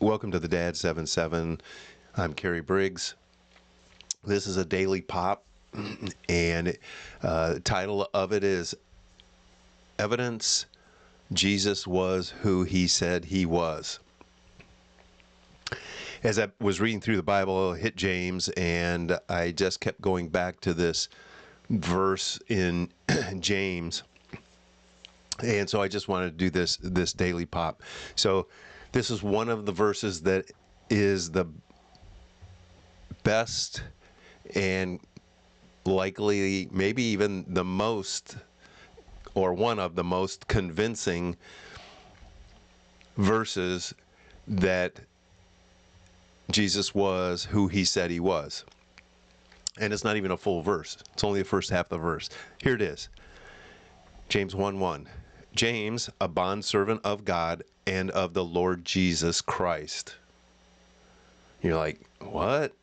Welcome to the Dad 77. I'm Kerry Briggs. This is a daily pop, and the title of it is Evidence Jesus Was Who He Said He Was. As I was reading through the Bible, I hit James, and I just kept going back to this verse in James. And so I just wanted to do this daily pop. So this is one of the verses that is the best and likely maybe even the most, or one of the most convincing verses that Jesus was who he said he was. And it's not even a full verse. It's only the first half of the verse. Here it is. James 1:1. James, a bondservant of God and of the Lord Jesus Christ. You're like, what?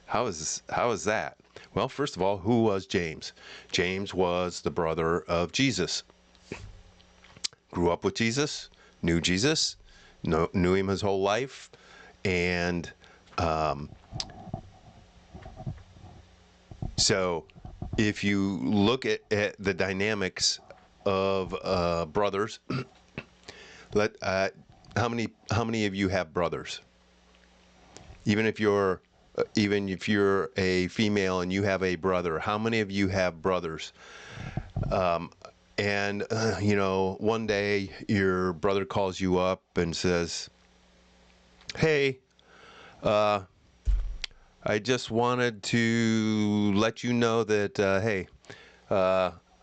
How is that? Well, first of all, who was James? James was the brother of Jesus. Grew up with Jesus, knew Jesus, knew him his whole life, and so if you look at the dynamics of brothers, how many of you have brothers? Even if you're a female and you have a brother, how many of you have brothers? And one day your brother calls you up and says, "Hey, I just wanted to let you know that, hey,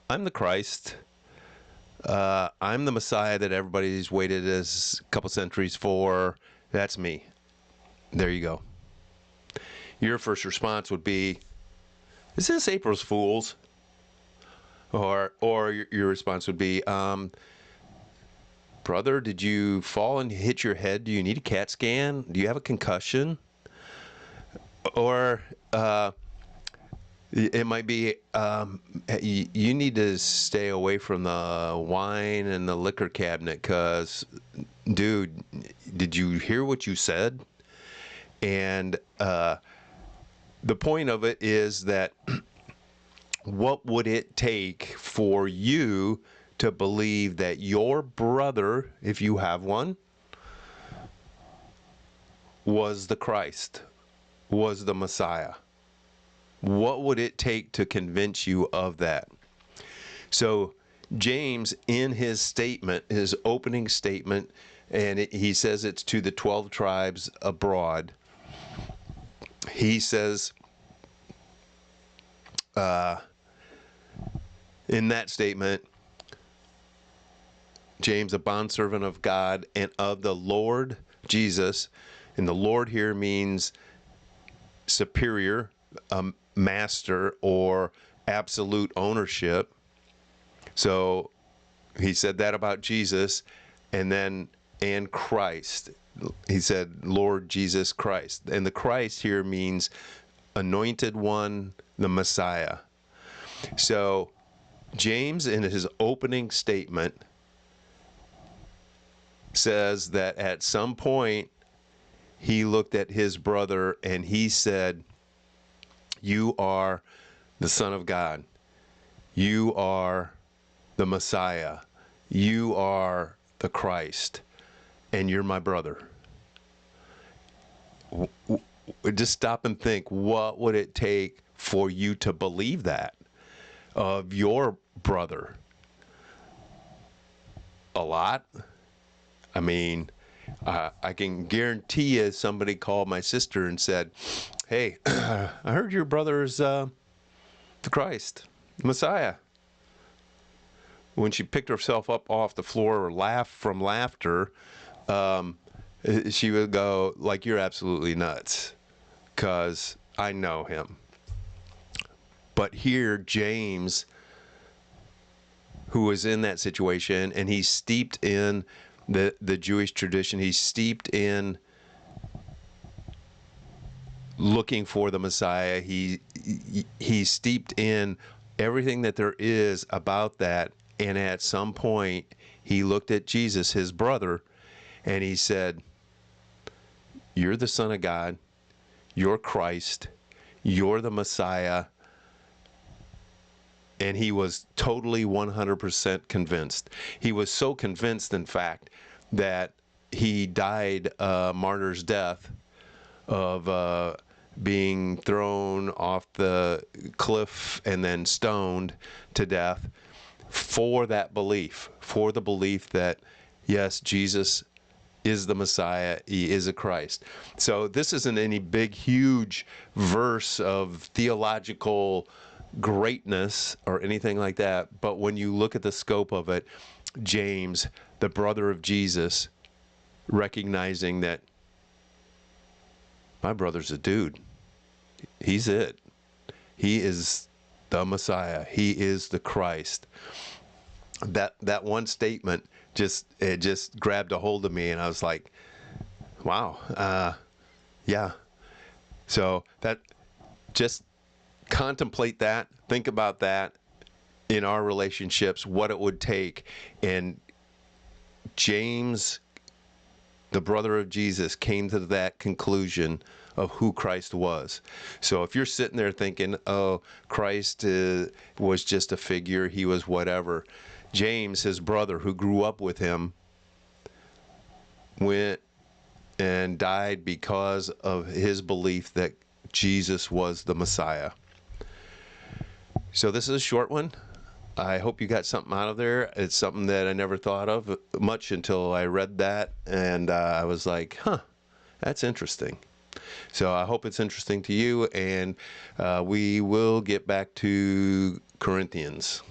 I'm the Christ. I'm the Messiah that everybody's waited a couple centuries for. That's me." There you go. Your first response would be, "Is this April's Fools?" Or your response would be, "Brother, did you fall and hit your head? Do you need a CAT scan? Do you have a concussion?" Or it might be, "You need to stay away from the wine and the liquor cabinet because, dude, did you hear what you said?" And the point of it is that what would it take for you to believe that your brother, if you have one, was the Christ, was the Messiah? What would it take to convince you of that? So James, in his statement, his opening statement, and he says it's to the 12 tribes abroad. He says, in that statement, James, a bondservant of God and of the Lord Jesus, and the Lord here means superior, master, or absolute ownership. So he said that about Jesus, and Christ. He said, Lord Jesus Christ. And the Christ here means anointed one, the Messiah. So James, in his opening statement, says that at some point he looked at his brother and he said, "You are the Son of God. You are the Messiah. You are the Christ. And you're my brother." Just stop and think, what would it take for you to believe that of your brother? A lot. I mean, I can guarantee you somebody called my sister and said, "Hey, I heard your brother's the Christ, the Messiah." When she picked herself up off the floor or laughed from laughter, she would go, like, "You're absolutely nuts, because I know him." But here, James, who was in that situation, and he's steeped in the Jewish tradition, he's steeped in looking for the Messiah, he's steeped in everything that there is about that, and at some point, he looked at Jesus, his brother, and he said, you're the Son of God, you're Christ, you're the Messiah. And he was totally 100% convinced. He was so convinced, in fact, that he died a martyr's death of being thrown off the cliff and then stoned to death for that belief, for the belief that, yes, Jesus is the Messiah, he is a Christ. So this isn't any big, huge verse of theological greatness or anything like that, but when you look at the scope of it, James, the brother of Jesus, recognizing that my brother's a dude. He's it. He is the Messiah. He is the Christ. That one statement just grabbed a hold of me, and I was like, wow, yeah. So that, just contemplate that, think about that in our relationships, what it would take. And James, the brother of Jesus, came to that conclusion of who Christ was. So if you're sitting there thinking, oh, Christ was just a figure, he was whatever, James, his brother, who grew up with him, went and died because of his belief that Jesus was the Messiah. So this is a short one. I hope you got something out of there. It's something that I never thought of much until I read that, and I was like, huh, that's interesting. So I hope it's interesting to you, and we will get back to Corinthians.